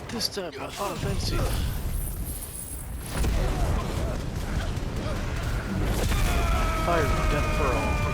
This time, offensive. Fire death for all.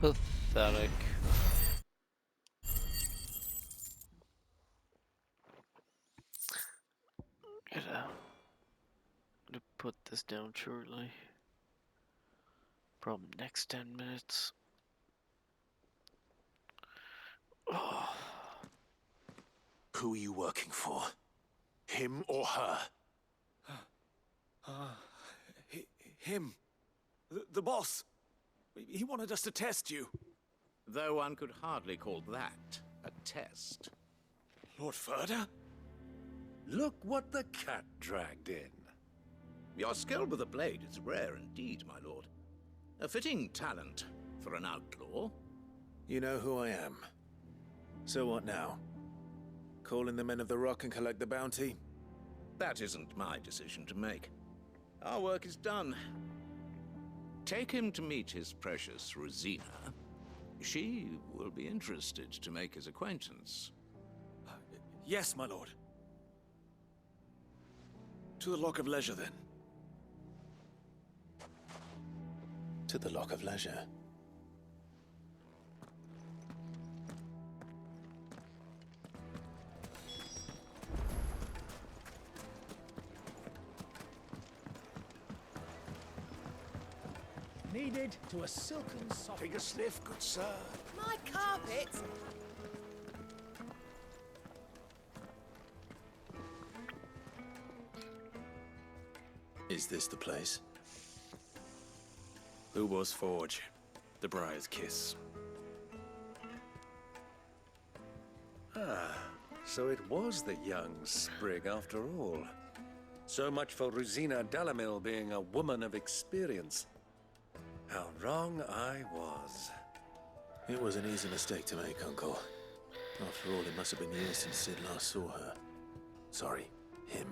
Pathetic. I'm gonna put this down shortly. Probably next 10 minutes. Oh. Who are you working for? Him or her? Him. The boss. He wanted us to test you. Though one could hardly call that a test. Lord Ferda? Look what the cat dragged in. Your skill with the blade is rare indeed, my lord. A fitting talent for an outlaw. You know who I am. So what now? Call in the Men of the Rock and collect the bounty? That isn't my decision to make. Our work is done. Take him to meet his precious Rosina. She will be interested to make his acquaintance. Yes, my lord. To the Lock of Leisure, then. To the Lock of Leisure. Needed to a silken soft. Take a sniff, good sir. My carpet! Is this the place? Ubor's Forge. The Briar's Kiss. Ah, so it was the young sprig after all. So much for Rosina Dalamil being a woman of experience. How wrong I was. It was an easy mistake to make, Uncle. After all, it must have been years since Sid last saw her. Sorry, him.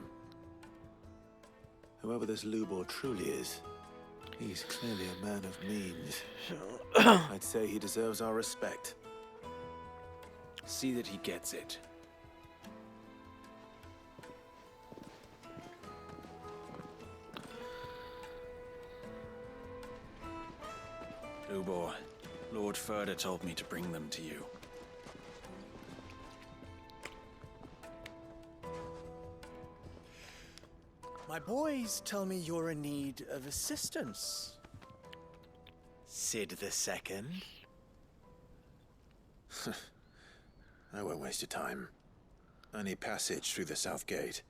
Whoever this Lubor truly is, he's clearly a man of means. I'd say he deserves our respect. See that he gets it. Lubor, Lord Ferda told me to bring them to you. My boys tell me you're in need of assistance. Sid the Second. I won't waste your time. I need passage through the south gate.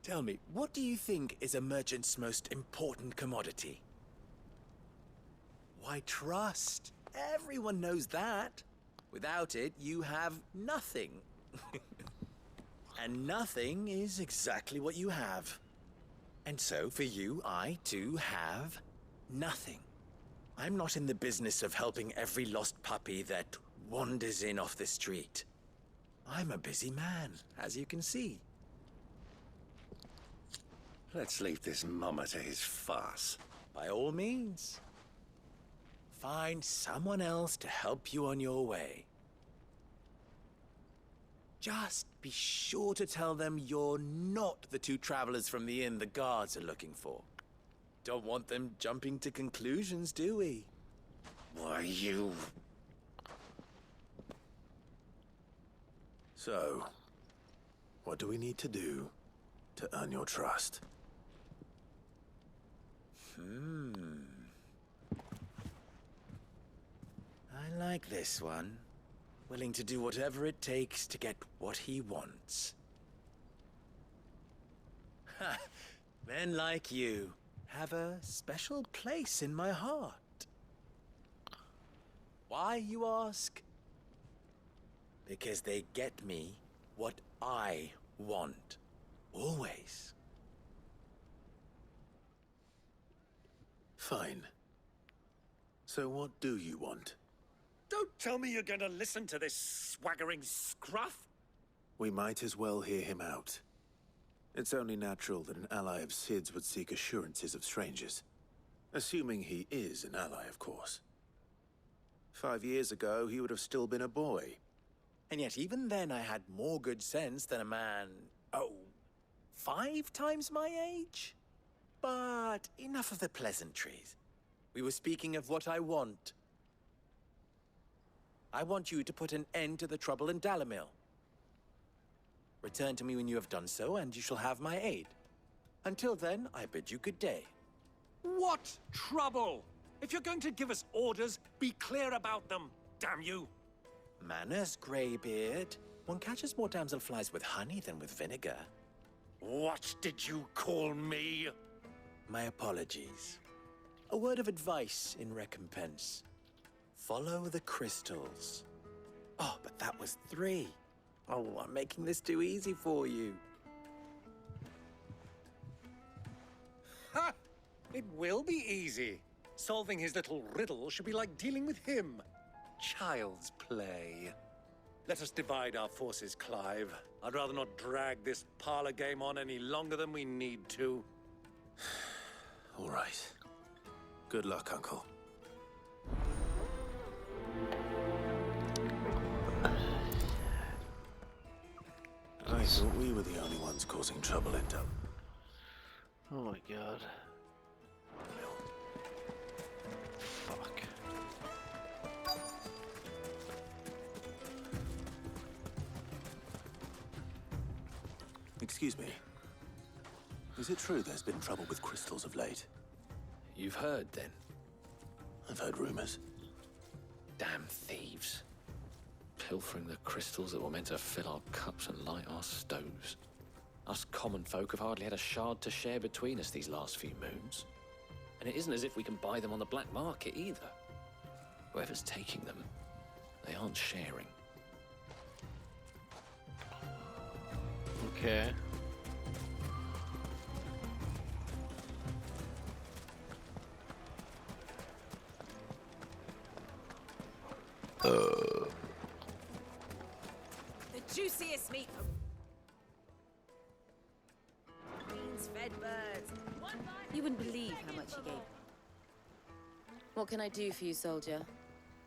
Tell me, what do you think is a merchant's most important commodity? Why, trust. Everyone knows that. Without it, you have nothing. And nothing is exactly what you have. And so, for you, I, too, have nothing. I'm not in the business of helping every lost puppy that wanders in off the street. I'm a busy man, as you can see. Let's leave this mummer to his farce. By all means. Find someone else to help you on your way. Just be sure to tell them you're not the two travelers from the inn the guards are looking for. Don't want them jumping to conclusions, do we? Why, you... So, what do we need to do to earn your trust? I like this one. Willing to do whatever it takes to get what he wants. Ha! Men like you have a special place in my heart. Why, you ask? Because they get me what I want. Always. Fine. So what do you want? Don't tell me you're going to listen to this swaggering scruff! We might as well hear him out. It's only natural that an ally of Sid's would seek assurances of strangers. Assuming he is an ally, of course. 5 years ago, he would have still been a boy. And yet even then I had more good sense than a man, 5 times my age? But enough of the pleasantries. We were speaking of what I want. I want you to put an end to the trouble in Dalamil. Return to me when you have done so, and you shall have my aid. Until then, I bid you good day. What trouble? If you're going to give us orders, be clear about them, damn you! Manners, Greybeard. One catches more damselflies with honey than with vinegar. What did you call me? My apologies. A word of advice in recompense. Follow the crystals. Oh, but that was 3. Oh, I'm making this too easy for you. Ha! It will be easy. Solving his little riddle should be like dealing with him. Child's play. Let us divide our forces, Clive. I'd rather not drag this parlor game on any longer than we need to. All right. Good luck, Uncle. I thought we were the only ones causing trouble in Dub. Oh my god. Fuck. Excuse me. Is it true there's been trouble with crystals of late? You've heard, then? I've heard rumors. Damn thieves. Pilfering the crystals that were meant to fill our cups and light our stoves. Us common folk have hardly had a shard to share between us these last few moons. And it isn't as if we can buy them on the black market either. Whoever's taking them, they aren't sharing. Okay. The juiciest meat. Queens fed birds. You wouldn't believe how much he gave. What can I do for you, soldier?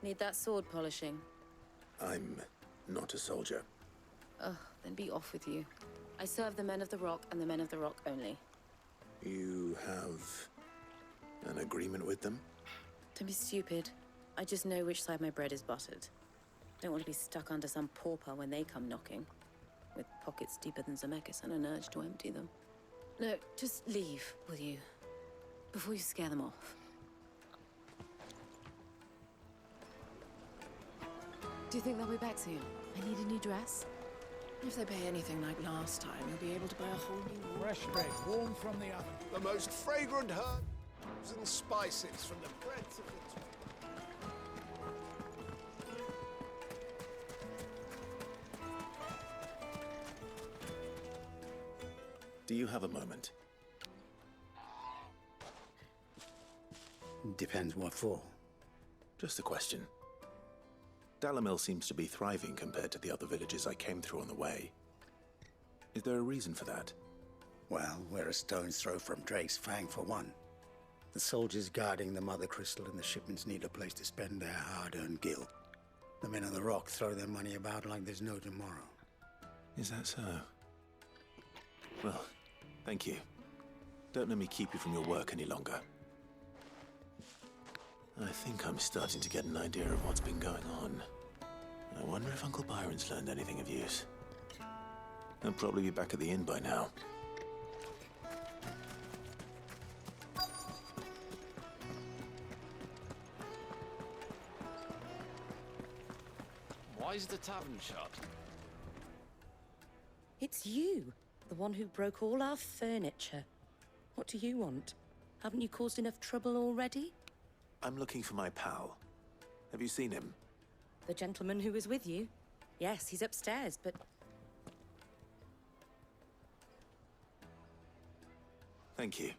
Need that sword polishing? I'm not a soldier. Oh, then be off with you. I serve the men of the Rock and the men of the Rock only. You have an agreement with them? Don't be stupid. I just know which side my bread is buttered. Don't want to be stuck under some pauper when they come knocking. With pockets deeper than Zemeckis and an urge to empty them. No, just leave, will you? Before you scare them off. Do you think they'll be back soon? I need a new dress. If they pay anything like last time, you'll be able to buy a whole new one. Fresh bread, warm from the oven. The most fragrant herbs and spices from the breadth of the... Do you have a moment? Depends what for. Just a question. Dalamil seems to be thriving compared to the other villages I came through on the way. Is there a reason for that? Well, we're a stone's throw from Drake's Fang for one. The soldiers guarding the Mother Crystal and the shipments need a place to spend their hard-earned gil. The men of the Rock throw their money about like there's no tomorrow. Is that so? Well, thank you. Don't let me keep you from your work any longer. I think I'm starting to get an idea of what's been going on. I wonder if Uncle Byron's learned anything of use. He'll probably be back at the inn by now. Why is the tavern shut? It's you, the one who broke all our furniture. What do you want? Haven't you caused enough trouble already? I'm looking for my pal. Have you seen him? The gentleman who was with you? Yes, he's upstairs, but... Thank you.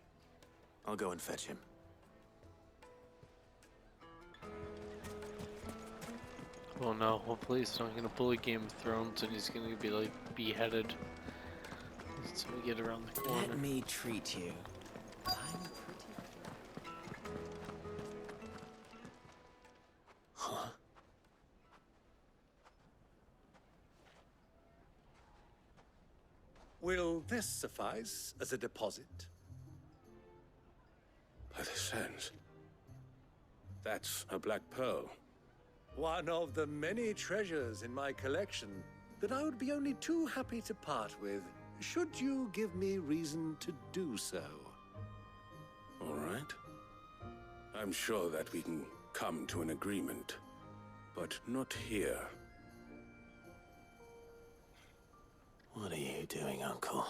I'll go and fetch him. Oh no, hopefully he's not gonna pull a Game of Thrones and he's gonna be like beheaded. So we get around the corner. Let me treat you. I'm pretty... Huh? Will this suffice as a deposit? By the sands. That's a black pearl. One of the many treasures in my collection that I would be only too happy to part with, should you give me reason to do so. All right. I'm sure that we can come to an agreement, but not here. What are you doing, Uncle?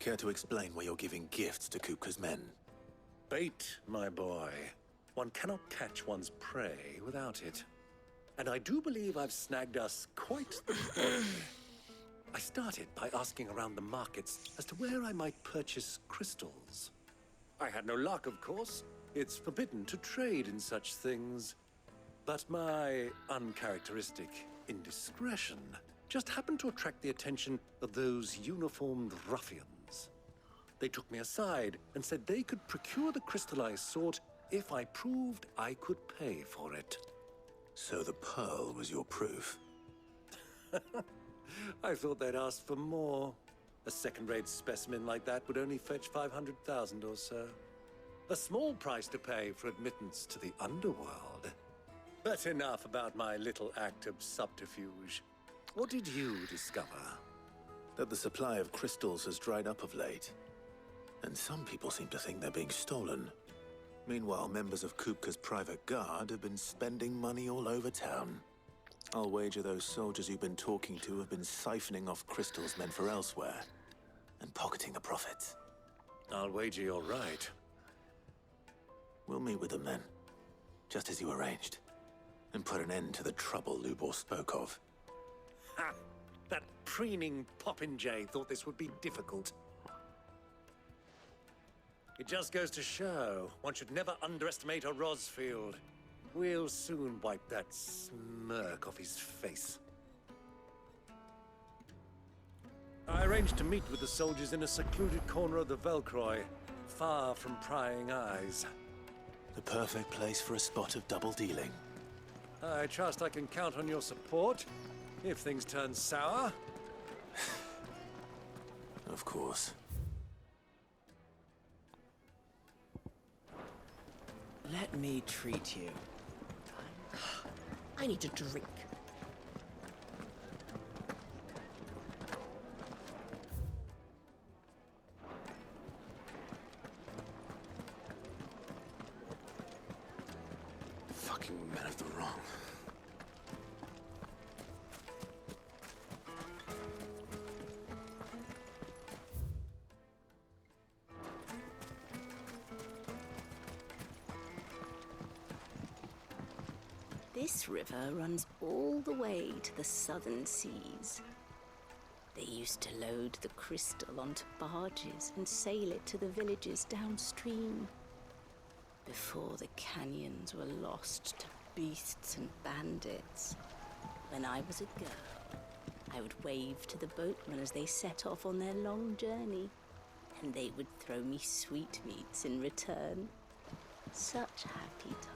Care to explain why you're giving gifts to Kupka's men? Bait, my boy. One cannot catch one's prey without it. And I do believe I've snagged us quite the prey. I started by asking around the markets as to where I might purchase crystals. I had no luck, of course. It's forbidden to trade in such things. But my uncharacteristic indiscretion just happened to attract the attention of those uniformed ruffians. They took me aside and said they could procure the crystal I sought if I proved I could pay for it. So the pearl was your proof? I thought they'd ask for more. A second-rate specimen like that would only fetch 500,000 or so. A small price to pay for admittance to the underworld. But enough about my little act of subterfuge. What did you discover? That the supply of crystals has dried up of late. And some people seem to think they're being stolen. Meanwhile, members of Kupka's private guard have been spending money all over town. I'll wager those soldiers you've been talking to have been siphoning off crystals meant for elsewhere, and pocketing the profits. I'll wager you're right. We'll meet with them then, just as you arranged, and put an end to the trouble Lubor spoke of. Ha! That preening popinjay thought this would be difficult. It just goes to show, one should never underestimate a Rosfield. We'll soon wipe that smirk off his face. I arranged to meet with the soldiers in a secluded corner of the Velcroy, far from prying eyes. The perfect place for a spot of double dealing. I trust I can count on your support, if things turn sour. Of course. Let me treat you. I need a drink. Fucking men of the wrong. This river runs all the way to the southern seas. They used to load the crystal onto barges and sail it to the villages downstream. Before the canyons were lost to beasts and bandits. When I was a girl, I would wave to the boatmen as they set off on their long journey, and they would throw me sweetmeats in return. Such happy times.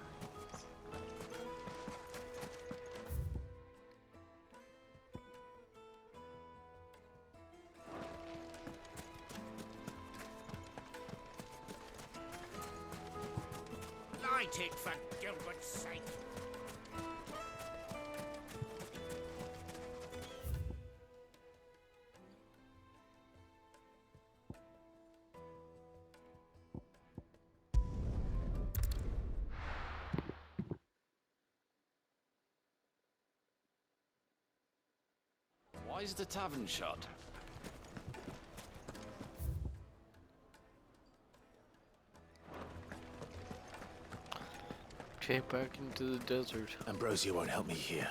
Light it, for Gilbert's sake! Why is the tavern shut? Okay, back into the desert. Ambrosia won't help me here.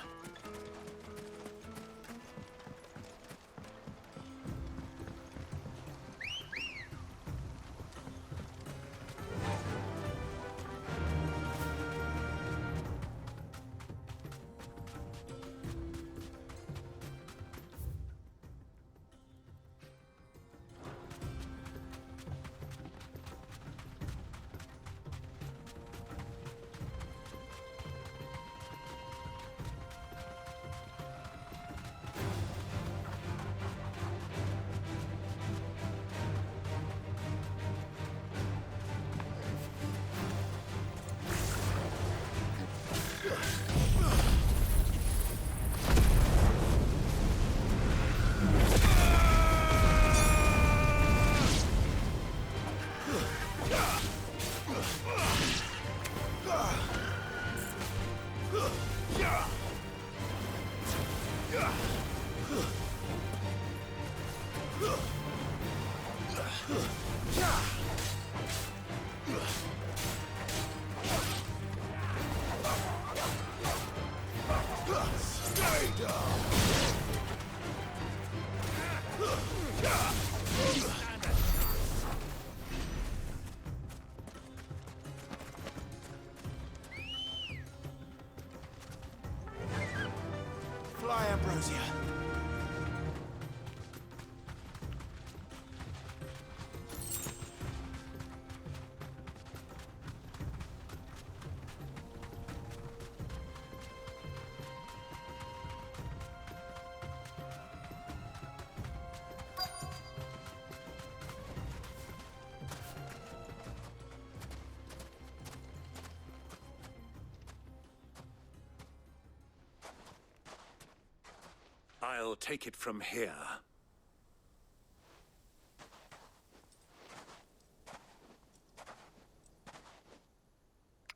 Fly, Ambrosia. I'll take it from here.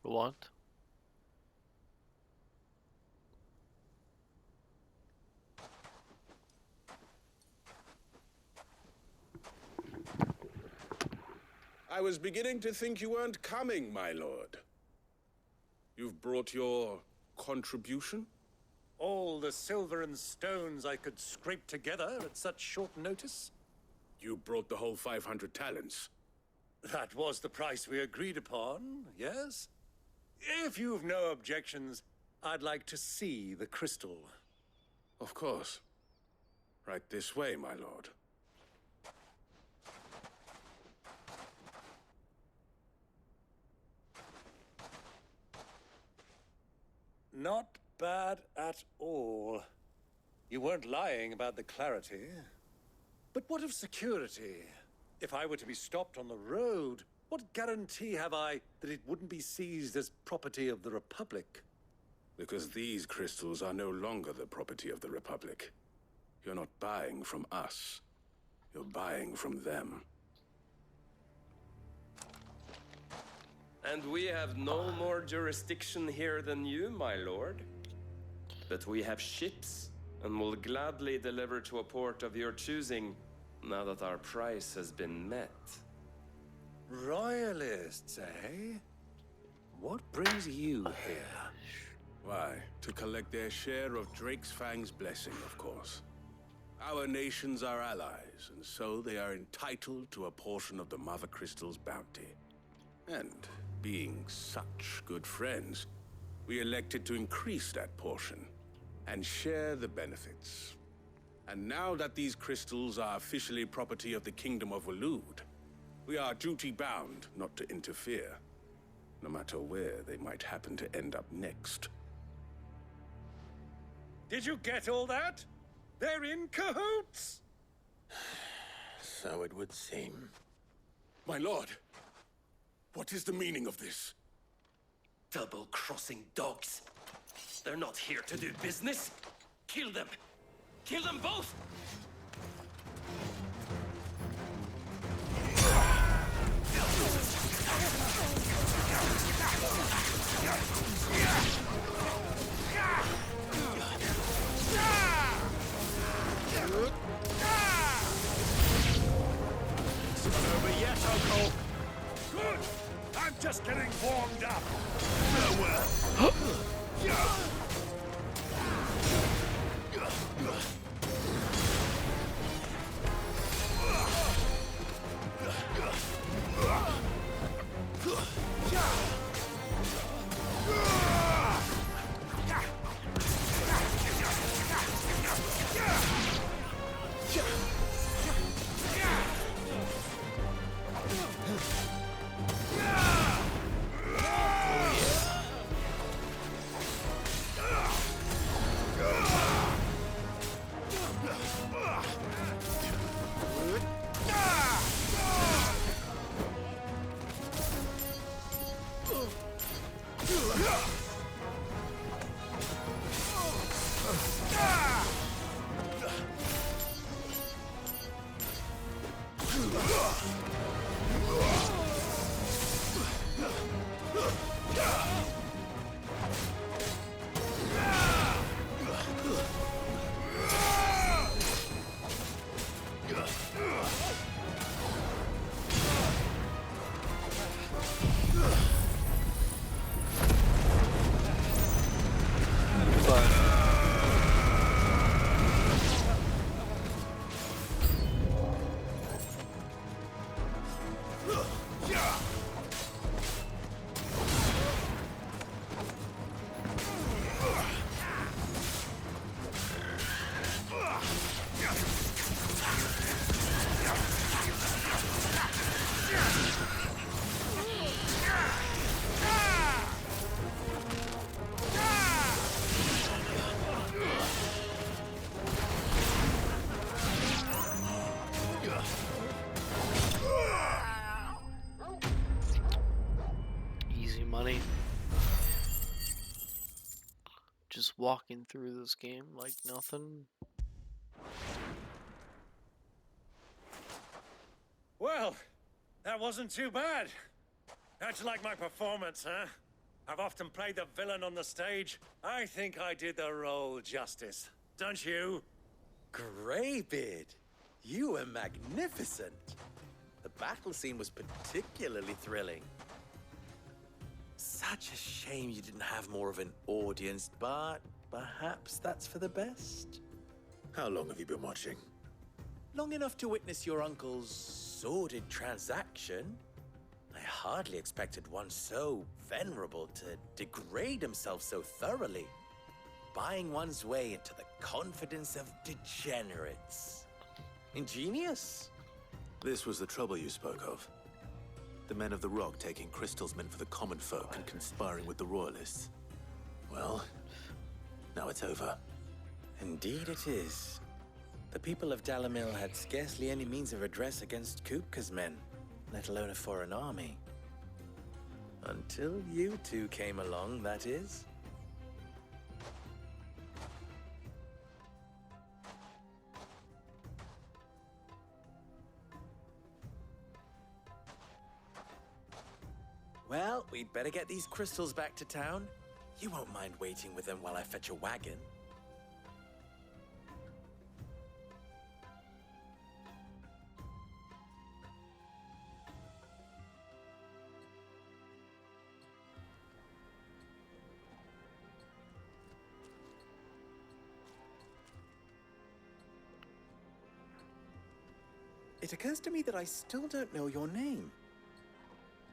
What? I was beginning to think you weren't coming, my lord. You've brought your contribution? All the silver and stones I could scrape together at such short notice? You brought the whole 500 talents. That was the price we agreed upon, yes? If you've no objections, I'd like to see the crystal. Of course. Right this way, my lord. Not bad at all. You weren't lying about the clarity. But what of security? If I were to be stopped on the road, what guarantee have I that it wouldn't be seized as property of the Republic? Because these crystals are no longer the property of the Republic. You're not buying from us. You're buying from them. And we have no more jurisdiction here than you, my lord. But we have ships, and will gladly deliver to a port of your choosing, now that our price has been met. Royalists, eh? What brings you here? Why, to collect their share of Drake's Fang's blessing, of course. Our nations are allies, and so they are entitled to a portion of the Mother Crystal's bounty. And being such good friends, we elected to increase that portion and share the benefits. And now that these crystals are officially property of the Kingdom of Waloed, we are duty-bound not to interfere, no matter where they might happen to end up next. Did you get all that? They're in cahoots! So it would seem. My lord, what is the meaning of this? Double-crossing dogs. They're not here to do business. Kill them! Kill them both! It's not over yet, Uncle. Good! I'm just getting warmed up. Farewell. Easy money. Just walking through this game like nothing. Well, that wasn't too bad. How'd you like my performance, huh? I've often played the villain on the stage. I think I did the role justice. Don't you? Greybeard, you were magnificent. The battle scene was particularly thrilling. Such a shame you didn't have more of an audience, but perhaps that's for the best. How long have you been watching? Long enough to witness your uncle's sordid transaction. I hardly expected one so venerable to degrade himself so thoroughly. Buying one's way into the confidence of degenerates. Ingenious. This was the trouble you spoke of. The men of the Rock taking crystals meant for the common folk and conspiring with the Royalists. Well, now it's over. Indeed it is. The people of Dalamil had scarcely any means of redress against Kupka's men, let alone a foreign army. Until you two came along, that is. Well, we'd better get these crystals back to town. You won't mind waiting with them while I fetch a wagon. It occurs to me that I still don't know your name.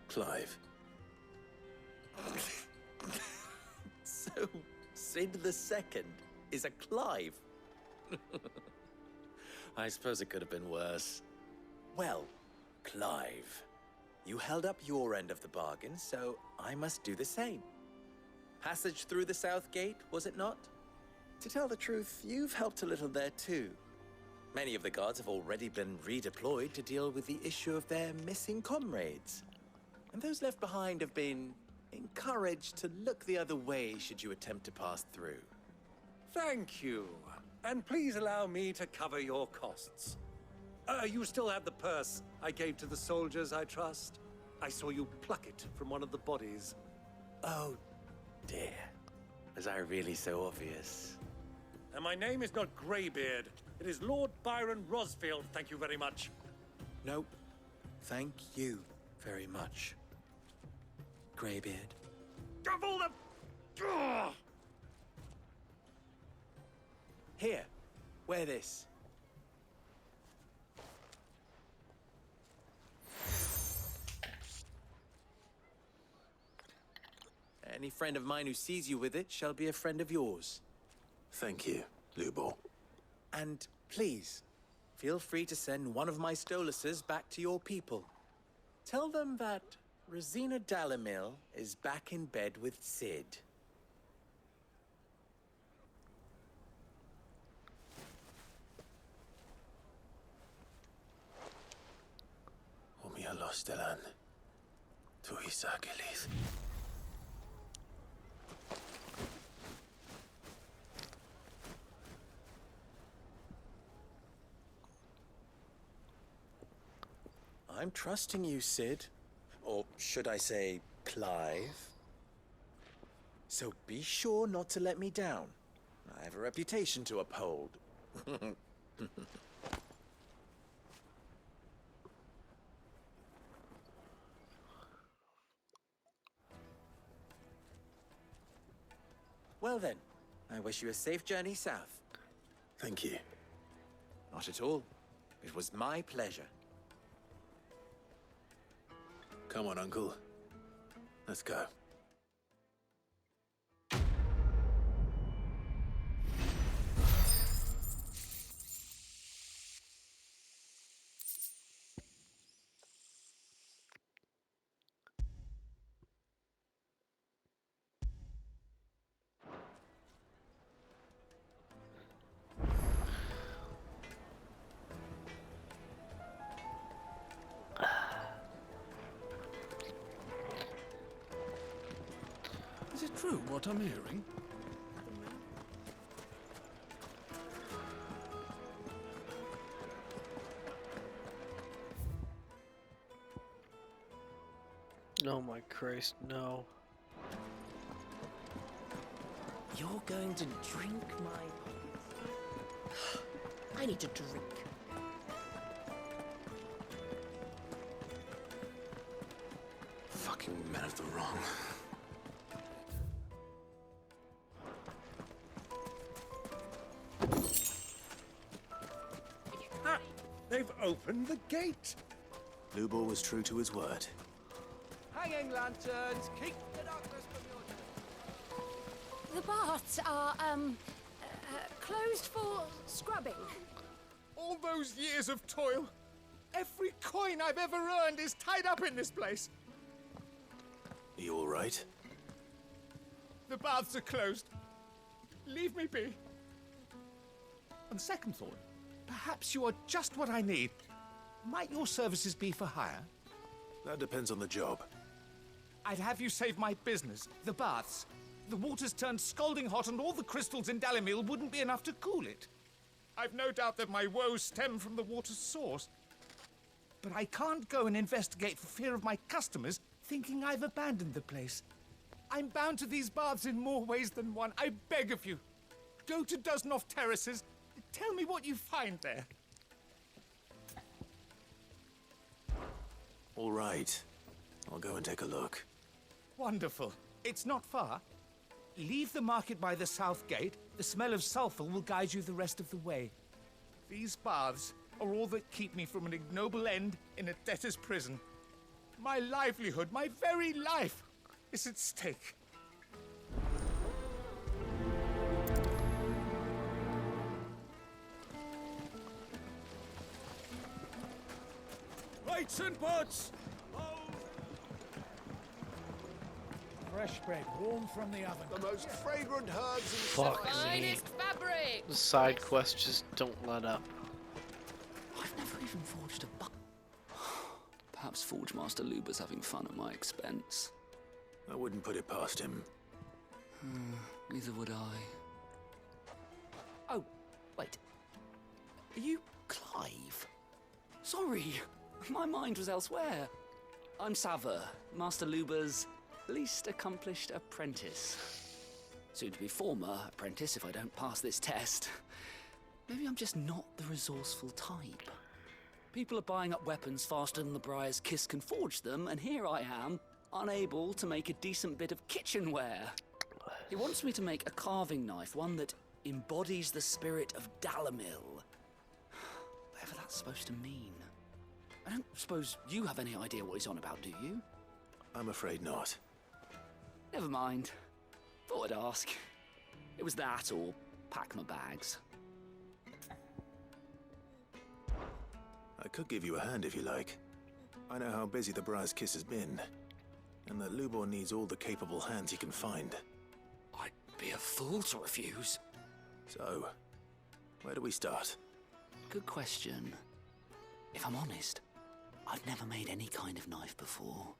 Clive. So, Sid the Second is a Clive? I suppose it could have been worse. Well, Clive, you held up your end of the bargain, so I must do the same. Passage through the South Gate, was it not? To tell the truth, you've helped a little there too. Many of the guards have already been redeployed to deal with the issue of their missing comrades. And those left behind have been encouraged to look the other way should you attempt to pass through. Thank you. And please allow me to cover your costs. You still have the purse I gave to the soldiers, I trust? I saw you pluck it from one of the bodies. Oh, dear. Was I really so obvious? And my name is not Greybeard. It is Lord Byron Rosfield, thank you very much. Nope. Thank you very much, Greybeard. Of all the... Ugh! Here, wear this. Any friend of mine who sees you with it shall be a friend of yours. Thank you, Lubor. And please, feel free to send one of my Stoluses back to your people. Tell them that Rosina Dalamil is back in bed with Sid. Omia Lostelan. Tuisa Gelith. I'm trusting you, Sid. Or should I say, Clive? So be sure not to let me down. I have a reputation to uphold. Well then, I wish you a safe journey south. Thank you. Not at all. It was my pleasure. Come on, Uncle. Let's go. Is it true what I'm hearing? Oh my Christ, no. You're going to drink my... I need to drink. Fucking men of the wrong. They've opened the gate! Lubor was true to his word. Hanging lanterns, keep the darkness from your... The baths are, closed for scrubbing. All those years of toil, every coin I've ever earned is tied up in this place. Are you all right? The baths are closed. Leave me be. On second thought, perhaps you are just what I need. Might your services be for hire? That depends on the job. I'd have you save my business, the baths. The water's turned scalding hot and all the crystals in Dalamil wouldn't be enough to cool it. I've no doubt that my woes stem from the water's source. But I can't go and investigate for fear of my customers thinking I've abandoned the place. I'm bound to these baths in more ways than one. I beg of you. Go to Dusnoff Terraces. Tell me what you find there. All right. I'll go and take a look. Wonderful. It's not far. Leave the market by the south gate. The smell of sulfur will guide you the rest of the way. These baths are all that keep me from an ignoble end in a debtor's prison. My livelihood, my very life, is at stake. Plates and pots! Fresh bread, warm from the oven. The most fragrant herbs Fuck me. Finest fabric. The side quests just don't let up. I've never even forged a buck. Perhaps Forge Master Luber's having fun at my expense. I wouldn't put it past him. Neither would I. Oh, wait. Are you Clive? Sorry, my mind was elsewhere. I'm Sava, Master Luber's least accomplished apprentice. Soon to be former apprentice if I don't pass this test. Maybe I'm just not the resourceful type. People are buying up weapons faster than the Briar's Kiss can forge them, and here I am, unable to make a decent bit of kitchenware. He wants me to make a carving knife, one that embodies the spirit of Dalamil. Whatever that's supposed to mean. I don't suppose you have any idea what he's on about, do you? I'm afraid not. Never mind. Thought I'd ask. It was that or pack my bags. I could give you a hand if you like. I know how busy the Briar's Kiss has been, and that Lubor needs all the capable hands he can find. I'd be a fool to refuse. So, where do we start? Good question. If I'm honest, I've never made any kind of knife before.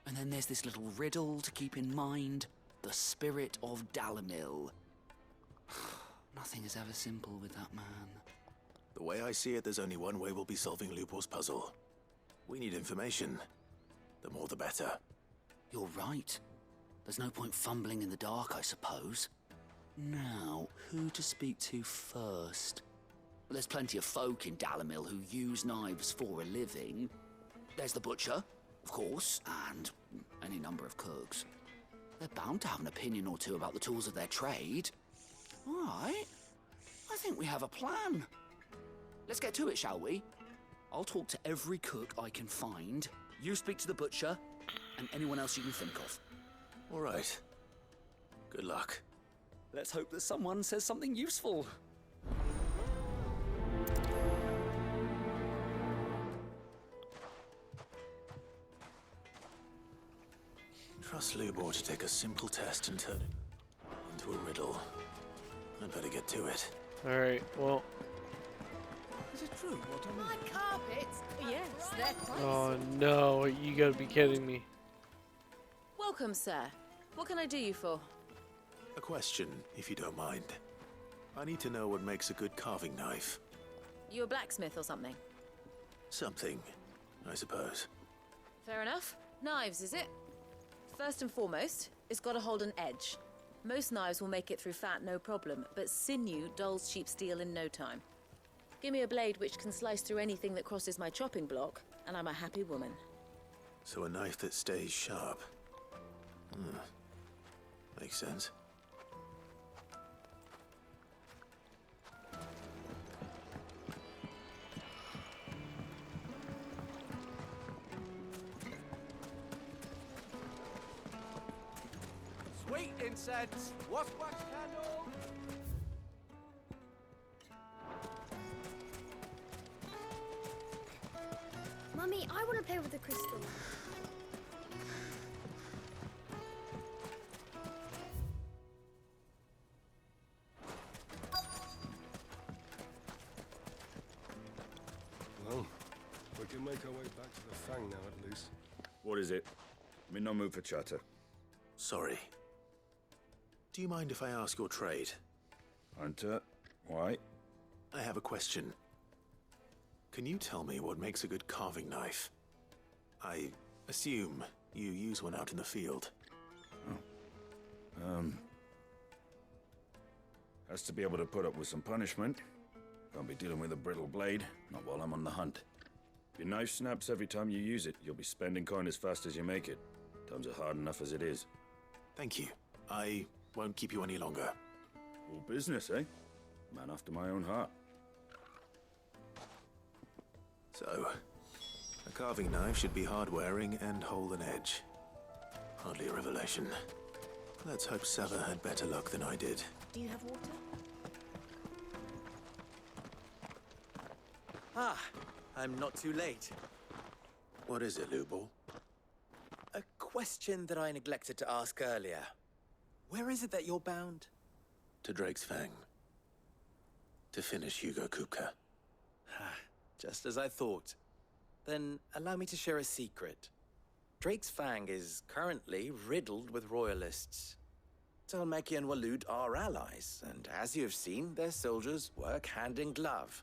And then there's this little riddle to keep in mind. The spirit of Dalamil. Nothing is ever simple with that man. The way I see it, there's only one way we'll be solving Lubor's puzzle. We need information. The more the better. You're right. There's no point fumbling in the dark, I suppose. Now, who to speak to first? Well, there's plenty of folk in Dalamil who use knives for a living. There's the butcher, of course, and any number of cooks. They're bound to have an opinion or two about the tools of their trade. All right. I think we have a plan. Let's get to it, shall we? I'll talk to every cook I can find. You speak to the butcher, and anyone else you can think of. All right. Good luck. Let's hope that someone says something useful. Trust Lubor to take a simple test and turn it into a riddle. I'd better get to it. Alright, well. Is it true what I mean? My carpets? Yes, they're quite Oh no, you gotta be kidding me. Welcome, sir. What can I do you for? A question, if you don't mind. I need to know what makes a good carving knife. You a blacksmith or something? Something, I suppose. Fair enough. Knives, is it? First and foremost, it's got to hold an edge. Most knives will make it through fat, no problem, but sinew dulls cheap steel in no time. Give me a blade which can slice through anything that crosses my chopping block, and I'm a happy woman. So a knife that stays sharp. Makes sense. Sweet incense, wax candle. Mummy, I want to play with the crystal. Well, we can make our way back to the Fang now, at least. What is it? I'm in no mood for chatter. Sorry. Do you mind if I ask your trade? Hunter, why? I have a question. Can you tell me what makes a good carving knife? I assume you use one out in the field. Has to be able to put up with some punishment. Can't be dealing with a brittle blade, not while I'm on the hunt. If your knife snaps every time you use it, you'll be spending coin as fast as you make it. Times are hard enough as it is. Thank you. I won't keep you any longer. All business, eh? Man after my own heart. So, a carving knife should be hard-wearing and hold an edge. Hardly a revelation. Let's hope Sava had better luck than I did. Do you have water? Ah, I'm not too late. What is it, Lubor? A question that I neglected to ask earlier. Where is it that you're bound? To Drake's Fang. To finish Hugo Kupka. Just as I thought. Then allow me to share a secret. Drake's Fang is currently riddled with royalists. Talmeki and Walud are allies, and as you have seen, their soldiers work hand in glove.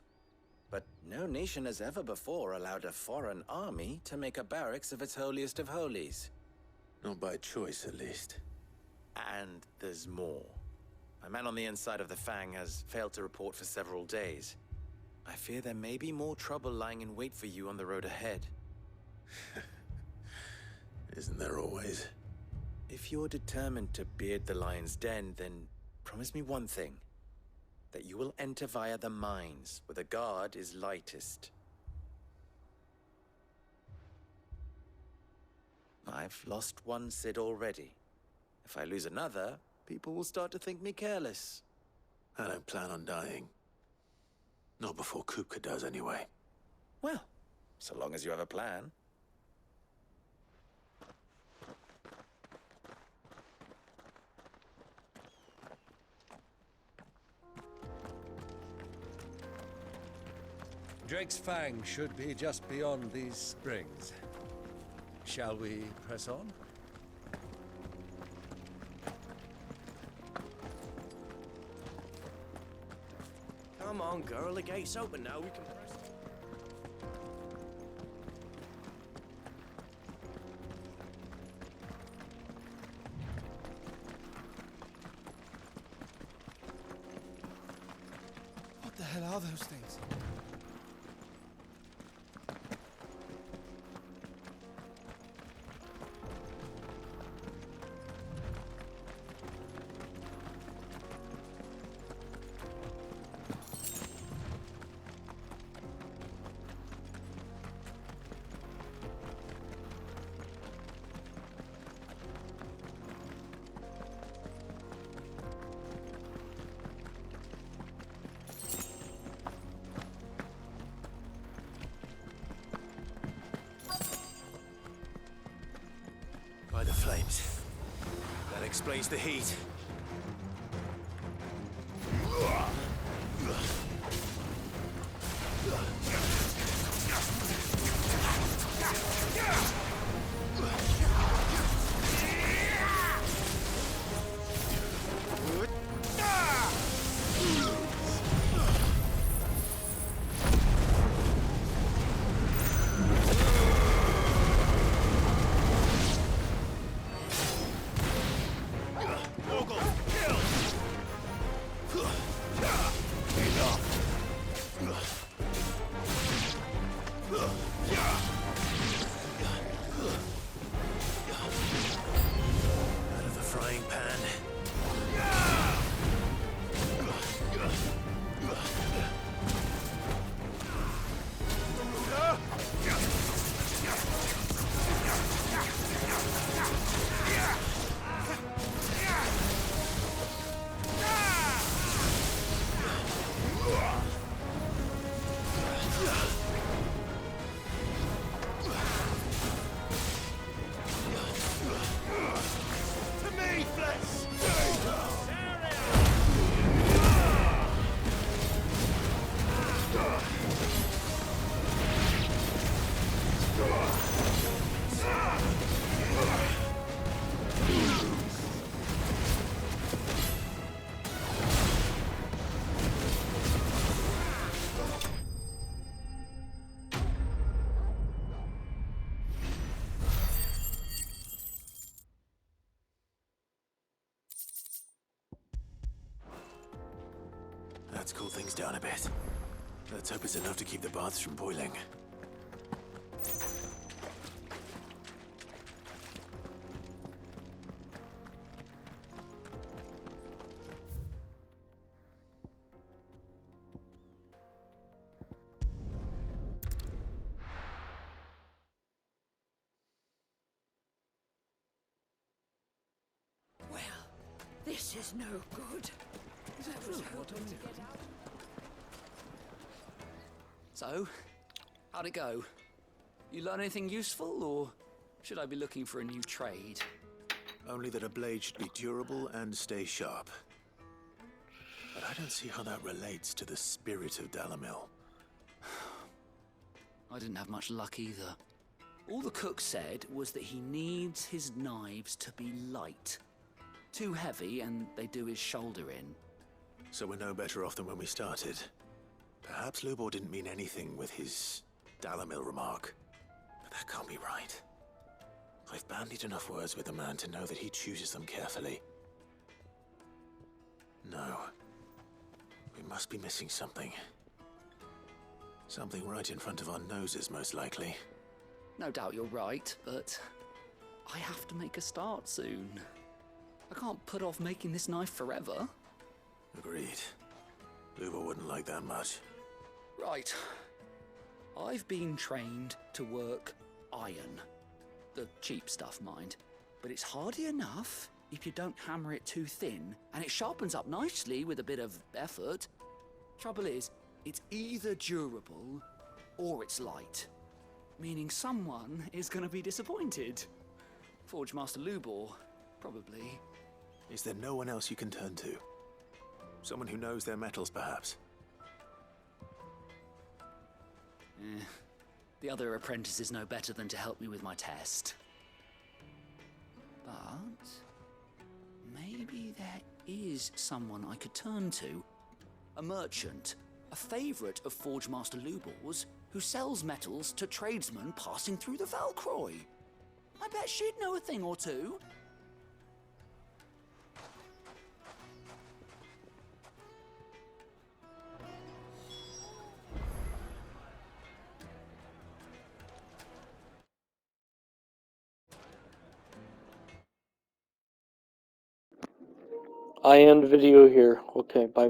But no nation has ever before allowed a foreign army to make a barracks of its holiest of holies. Not by choice, at least. And there's more. A man on the inside of the Fang has failed to report for several days. I fear there may be more trouble lying in wait for you on the road ahead. Isn't there always? If you're determined to beard the lion's den, then promise me one thing. That you will enter via the mines, where the guard is lightest. I've lost one Cid already. If I lose another, people will start to think me careless. I don't plan on dying. Not before Kupka does, anyway. Well, so long as you have a plan. Drake's Fang should be just beyond these springs. Shall we press on? Come on, girl. The gate's open now. We can press. What the hell are those things? By the flames. That explains the heat. Out of the frying pan. To me, flesh! Let's cool things down a bit. Let's hope it's enough to keep the baths from boiling. This is no good. I was hoping to get out. So, how'd it go? You learn anything useful, or should I be looking for a new trade? Only that a blade should be durable and stay sharp. But I don't see how that relates to the spirit of Dalamil. I didn't have much luck either. All the cook said was that he needs his knives to be light. Too heavy and they do his shoulder in. So we're no better off than when we started. Perhaps Lubor didn't mean anything with his Dalamil remark. But that can't be right. I've bandied enough words with the man to know that he chooses them carefully. No. We must be missing something. Something right in front of our noses, most likely. No doubt you're right, but I have to make a start soon. I can't put off making this knife forever. Agreed. Lubor wouldn't like that much. Right. I've been trained to work iron. The cheap stuff, mind. But it's hardy enough if you don't hammer it too thin, and it sharpens up nicely with a bit of effort. Trouble is, it's either durable or it's light. Meaning someone is going to be disappointed. Forge Master Lubor, probably. Is there no one else you can turn to? Someone who knows their metals, perhaps? The other apprentices know better than to help me with my test. But maybe there is someone I could turn to. A merchant, a favourite of Forge Master Lubor's, who sells metals to tradesmen passing through the Valcroy. I bet she'd know a thing or two. I end video here. Okay, bye.